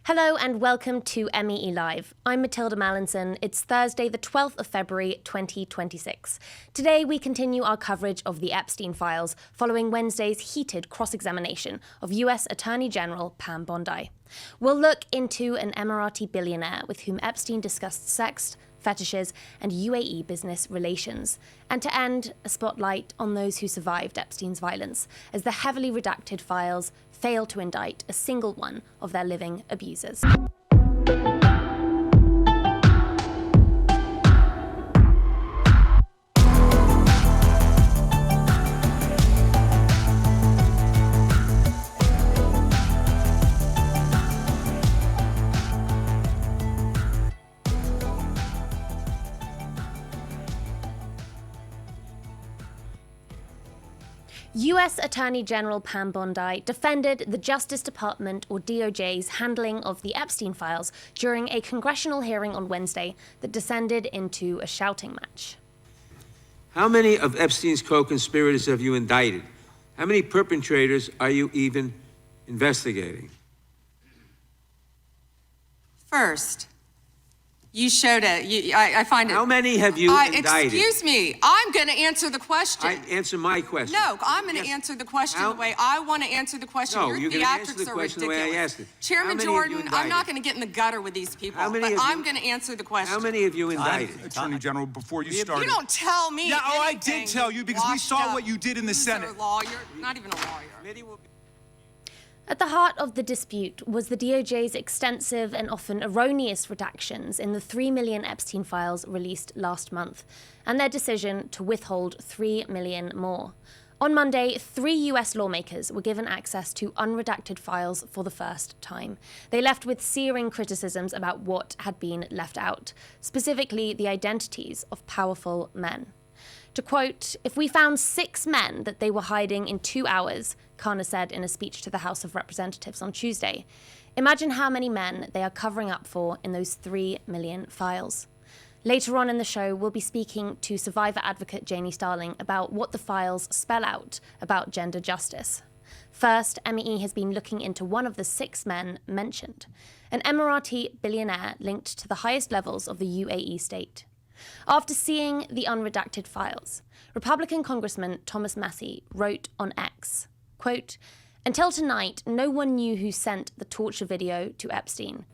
Hello and welcome to MEE Live. I'm Matilda Mallinson. It's Thursday, the 12th of February, 2026. Today we continue our coverage of the Epstein Files following Wednesday's heated cross-examination of US Attorney General Pam Bondi. We'll look into an Emirati billionaire with whom Epstein discussed sex, fetishes, and UAE business relations. And to end, a spotlight on those who survived Epstein's violence, as the heavily redacted files fail to indict a single one of their living abusers. US Attorney General Pam Bondi defended the Justice Department, or DOJ's, handling of the Epstein Files during a congressional hearing on Wednesday that descended into a shouting match. How many of Epstein's co-conspirators have you indicted? How many perpetrators are you even investigating? First, you showed it. I find it. How many have you indicted? Excuse me. I'm going to answer the question. Answer my question. No, I'm going to answer the question the way I want to answer the question. No, Your you're going to answer the question the way I asked it. Chairman Jordan, I'm not going to get in the gutter with these people, but I'm going to answer the question. How many have you indicted? Attorney General, before you started. You don't tell me. Yeah, I did tell you because we saw what you did in the Senate. You're a lawyer, not even a lawyer. At the heart of the dispute was the DOJ's extensive and often erroneous redactions in the 3 million Epstein files released last month, and their decision to withhold 3 million more. On Monday, 3 US lawmakers were given access to unredacted files for the first time. They left with searing criticisms about what had been left out, specifically the identities of powerful men. To quote, "If we found 6 men that they were hiding in 2 hours," Khanna said in a speech to the House of Representatives on Tuesday, "imagine how many men they are covering up for in those 3 million files." Later on in the show, we'll be speaking to survivor advocate Janey Starling about what the files spell out about gender justice. First, MEE has been looking into one of the 6 men mentioned, an Emirati billionaire linked to the highest levels of the UAE state. After seeing the unredacted files, Republican Congressman Thomas Massie wrote on X, quote, "Until tonight, no one knew who sent the torture video to Epstein.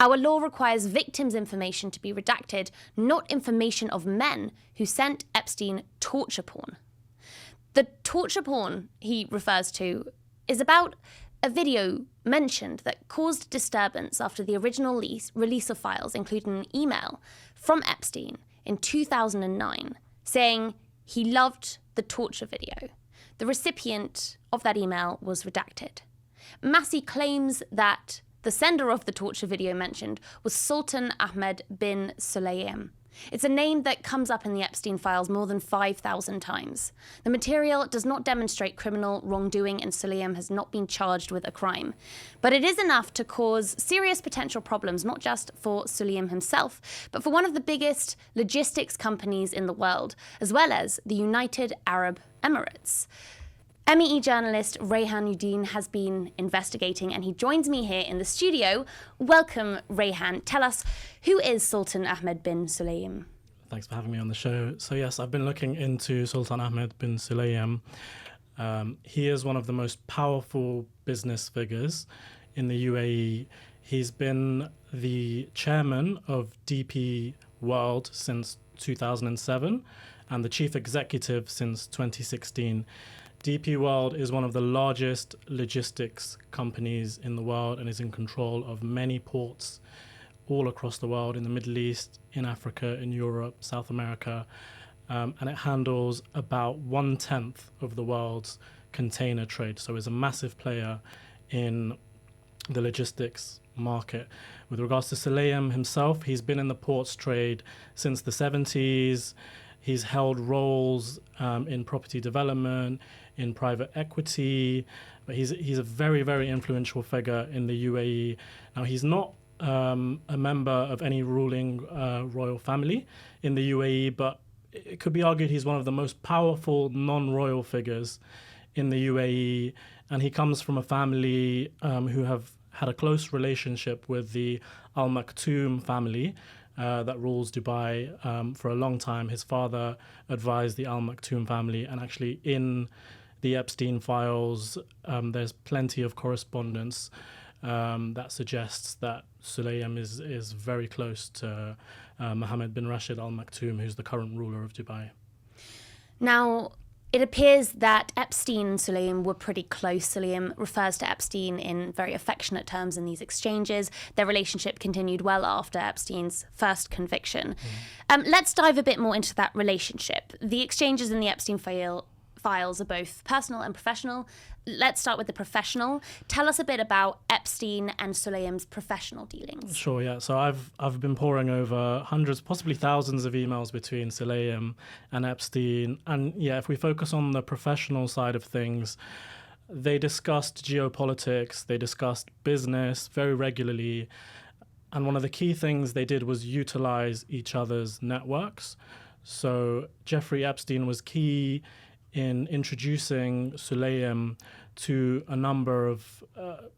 Our law requires victims' information to be redacted, not information of men who sent Epstein torture porn." The torture porn he refers to is about a video mentioned that caused disturbance after the original release of files, including an email from Epstein in 2009 saying he loved the torture video. The recipient of that email was redacted. Massie claims that the sender of the torture video mentioned was Sultan Ahmed bin Sulayem. It's a name that comes up in the Epstein files more than 5,000 times. The material does not demonstrate criminal wrongdoing, and Sulayem has not been charged with a crime. But it is enough to cause serious potential problems, not just for Sulayem himself, but for one of the biggest logistics companies in the world, as well as the United Arab Emirates. MEE journalist Rayhan Uddin has been investigating, and he joins me here in the studio. Welcome, Rayhan. Tell us, who is Sultan Ahmed bin Sulayem? Thanks for having me on the show. So yes, I've been looking into Sultan Ahmed bin Sulayem. He is one of the most powerful business figures in the UAE. He's been the chairman of DP World since 2007 and the chief executive since 2016. DP World is one of the largest logistics companies in the world and is in control of many ports all across the world, in the Middle East, in Africa, in Europe, South America, and it handles about 1/10 of the world's container trade. So it's a massive player in the logistics market. With regards to Sulayem himself, he's been in the ports trade since the 70s. He's held roles in property development, in private equity, but he's a very, very influential figure in the UAE. Now, he's not a member of any ruling royal family in the UAE, but it could be argued he's one of the most powerful non-royal figures in the UAE, and he comes from a family who have had a close relationship with the Al Maktoum family that rules Dubai for a long time. His father advised the Al Maktoum family, and actually in the Epstein Files, there's plenty of correspondence that suggests that Sulayem is very close to Mohammed bin Rashid Al Maktoum, who's the current ruler of Dubai. Now, it appears that Epstein and Sulayem were pretty close. Sulayem refers to Epstein in very affectionate terms in these exchanges. Their relationship continued well after Epstein's first conviction. Let's dive a bit more into that relationship. The exchanges in the Epstein files are both personal and professional. Let's start with the professional. Tell us a bit about Epstein and Sulayem's professional dealings. Sure, yeah. So I've been poring over hundreds, possibly thousands of emails between Sulayem and Epstein. And yeah, if we focus on the professional side of things, they discussed geopolitics, they discussed business very regularly. And one of the key things they did was utilize each other's networks. So Jeffrey Epstein was key in introducing Sulayem to a number of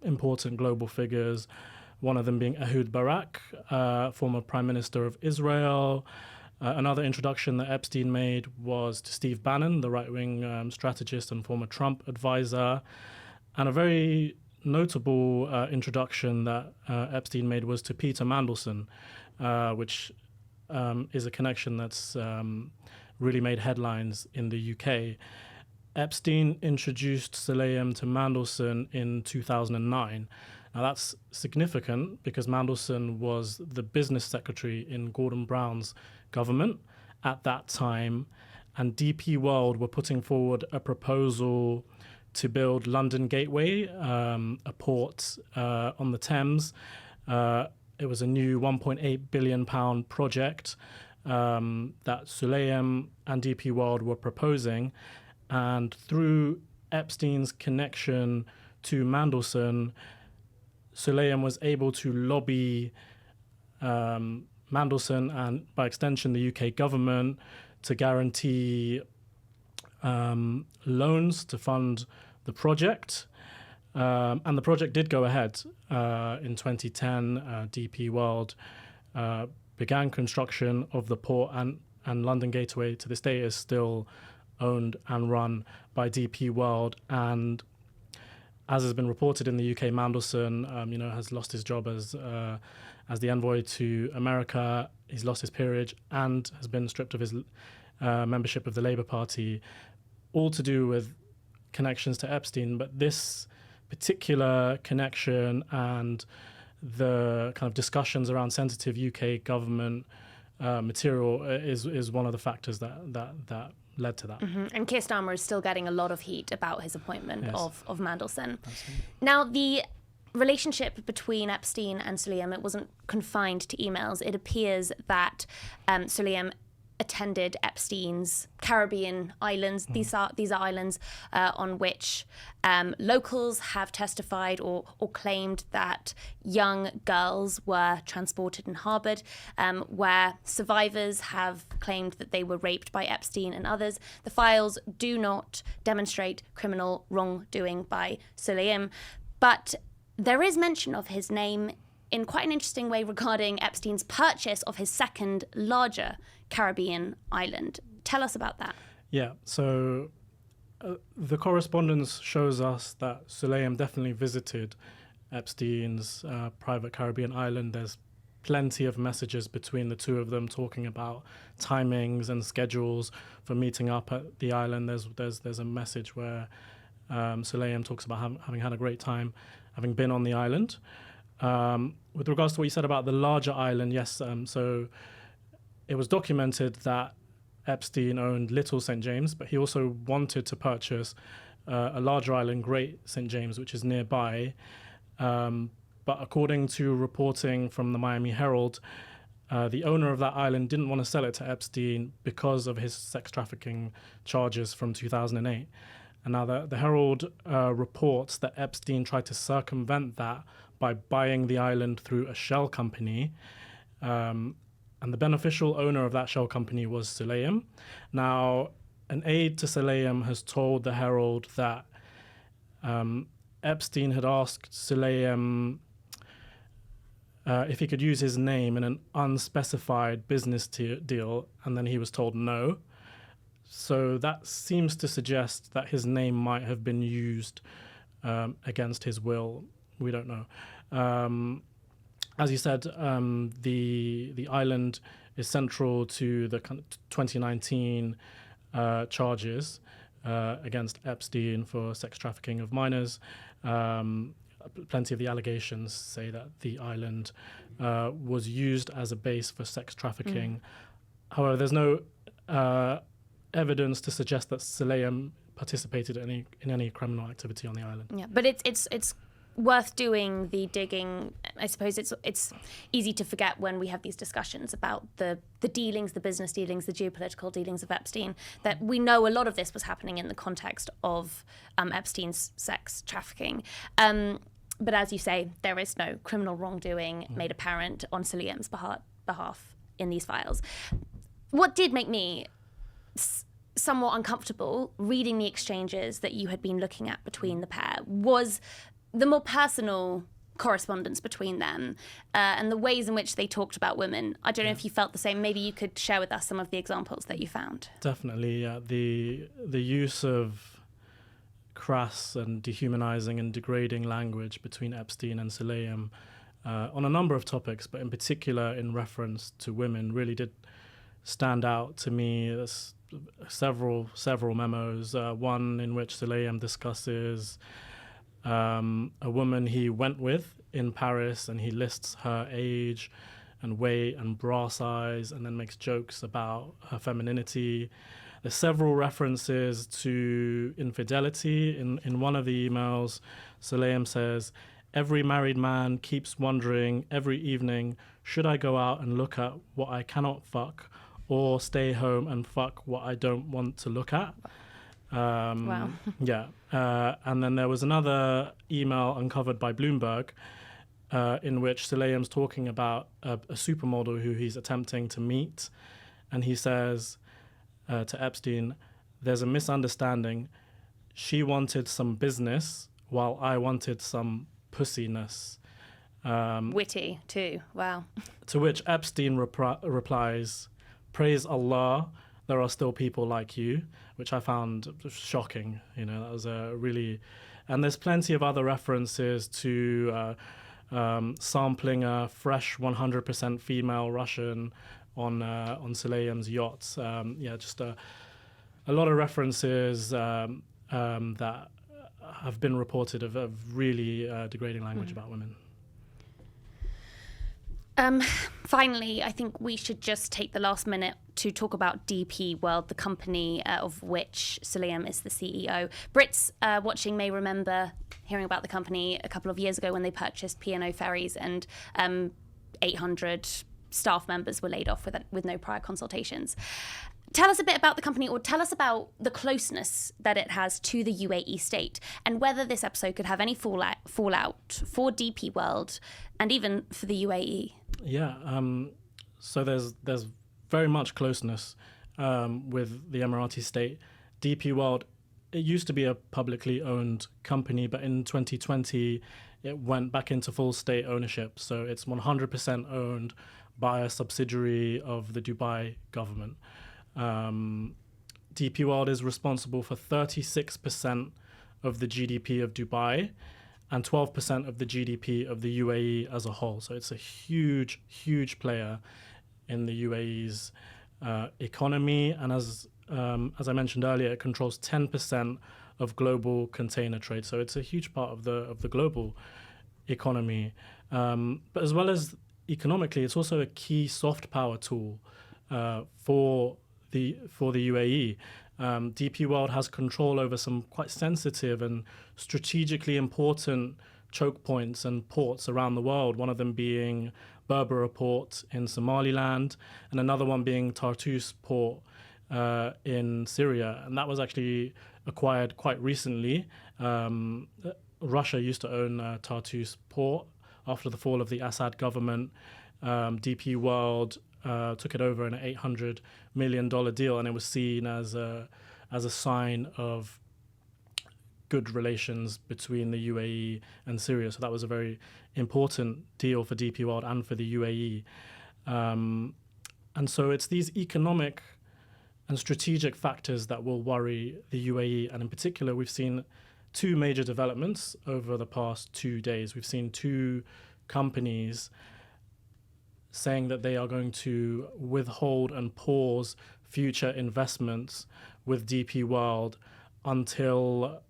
important global figures, one of them being Ehud Barak, former Prime Minister of Israel. Another introduction that Epstein made was to Steve Bannon, the right-wing strategist and former Trump advisor. And a very notable introduction that Epstein made was to Peter Mandelson, which is a connection that's really made headlines in the UK. Epstein introduced Sulayem to Mandelson in 2009. Now that's significant because Mandelson was the business secretary in Gordon Brown's government at that time, and DP World were putting forward a proposal to build London Gateway, a port on the Thames. It was a new £1.8 billion project that Sulayem and DP World were proposing. And through Epstein's connection to Mandelson, Sulayem was able to lobby Mandelson and, by extension, the UK government to guarantee loans to fund the project. And the project did go ahead. In 2010, DP World began construction of the port, and London Gateway to this day is still owned and run by DP World. And as has been reported in the UK, Mandelson, has lost his job as the envoy to America. He's lost his peerage and has been stripped of his membership of the Labour Party, all to do with connections to Epstein. But this particular connection and the kind of discussions around sensitive UK government material is one of the factors that led to that. Mm-hmm. And Keir Starmer is still getting a lot of heat about his appointment of Mandelson. Absolutely. Now, the relationship between Epstein and Sulayem, it wasn't confined to emails. It appears that Sulayem attended Epstein's Caribbean islands. These are islands on which locals have testified or claimed that young girls were transported and harboured, where survivors have claimed that they were raped by Epstein and others. The files do not demonstrate criminal wrongdoing by Sulayem, but there is mention of his name in quite an interesting way regarding Epstein's purchase of his second larger Caribbean island. Tell us about that. Yeah, so the correspondence shows us that Sulayem definitely visited Epstein's private Caribbean island. There's plenty of messages between the two of them talking about timings and schedules for meeting up at the island. There's a message where Sulayem talks about having had a great time having been on the island. With regards to what you said about the larger island, yes, so it was documented that Epstein owned Little St. James, but he also wanted to purchase a larger island, Great St. James, which is nearby. But according to reporting from the Miami Herald, the owner of that island didn't want to sell it to Epstein because of his sex trafficking charges from 2008. And now the Herald reports that Epstein tried to circumvent that by buying the island through a shell company. And the beneficial owner of that shell company was Sulayem. Now, an aide to Sulayem has told the Herald that Epstein had asked Sulayem if he could use his name in an unspecified business deal, and then he was told no. So that seems to suggest that his name might have been used against his will. We don't know. As you said, the island is central to the 2019 charges against Epstein for sex trafficking of minors. Plenty of the allegations say that the island was used as a base for sex trafficking. However, there's no evidence to suggest that Soleim participated in any criminal activity on the island. Yeah, but it's worth doing the digging. I suppose it's easy to forget when we have these discussions about the dealings, the business dealings, the geopolitical dealings of Epstein, that we know a lot of this was happening in the context of Epstein's sex trafficking. But as you say, there is no criminal wrongdoing made apparent on Soleim's behalf in these files. What did make me somewhat uncomfortable reading the exchanges that you had been looking at between the pair was the more personal correspondence between them and the ways in which they talked about women. I don't know if you felt the same. Maybe you could share with us some of the examples that you found. Definitely, yeah. The use of crass and dehumanizing and degrading language between Epstein and Soleim on a number of topics, but in particular in reference to women, really did stand out to me. There's several memos, one in which Soleim discusses a woman he went with in Paris, and he lists her age and weight and bra size, and then makes jokes about her femininity. There's several references to infidelity. In one of the emails, Soleim says, "Every married man keeps wondering every evening, should I go out and look at what I cannot fuck, or stay home and fuck what I don't want to look at?" Wow. Yeah. And then there was another email uncovered by Bloomberg in which Soleim's talking about a supermodel who he's attempting to meet. And he says to Epstein, "There's a misunderstanding. She wanted some business while I wanted some pussiness." Witty too. Wow. To which Epstein replies, "Praise Allah, there are still people like you," which I found shocking. You know, that was a really... And there's plenty of other references to sampling a fresh 100% female Russian on Soleim's yachts. Just a lot of references that have been reported of really degrading language about women. Finally, I think we should just take the last minute to talk about DP World, the company of which Soleim is the CEO. Brits watching may remember hearing about the company a couple of years ago when they purchased P&O Ferries, and 800 staff members were laid off with no prior consultations. Tell us a bit about the company, or tell us about the closeness that it has to the UAE state, and whether this episode could have any fallout for DP World and even for the UAE. Yeah, so there's very much closeness with the Emirati state. DP World, it used to be a publicly owned company, but in 2020 it went back into full state ownership. So it's 100% owned by a subsidiary of the Dubai government. DP World is responsible for 36% of the GDP of Dubai and 12% of the GDP of the UAE as a whole. So it's a huge, huge player in the UAE's economy. And as I mentioned earlier, it controls 10% of global container trade. So it's a huge part of the global economy. But as well as economically, it's also a key soft power tool for the UAE. DP World has control over some quite sensitive and strategically important choke points and ports around the world, one of them being Berbera Port in Somaliland, and another one being Tartus Port in Syria. And that was actually acquired quite recently. Russia used to own Tartus Port after the fall of the Assad government. DP World took it over in an $800 million deal, and it was seen as a sign of good relations between the UAE and Syria. So that was a very important deal for DP World and for the UAE. And so it's these economic and strategic factors that will worry the UAE. And in particular, we've seen two major developments over the past 2 days. We've seen two companies saying that they are going to withhold and pause future investments with DP World until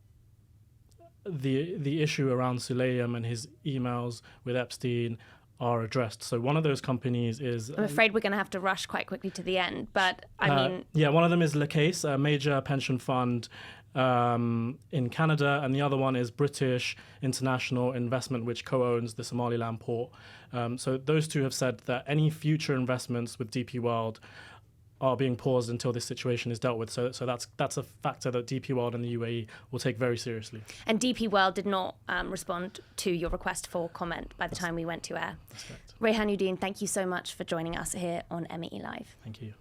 the issue around Sulayem and his emails with Epstein are addressed. So one of those companies is... I'm afraid we're going to have to rush quite quickly to the end, but I mean... Yeah, one of them is Le Case, a major pension fund in Canada, and the other one is British International Investment, which co-owns the Somaliland port. So those two have said that any future investments with DP World are being paused until this situation is dealt with. So that's a factor that DP World and the UAE will take very seriously. And DP World did not respond to your request for comment by the time we went to air. That's correct. Rehan Uddin, thank you so much for joining us here on MEE Live. Thank you.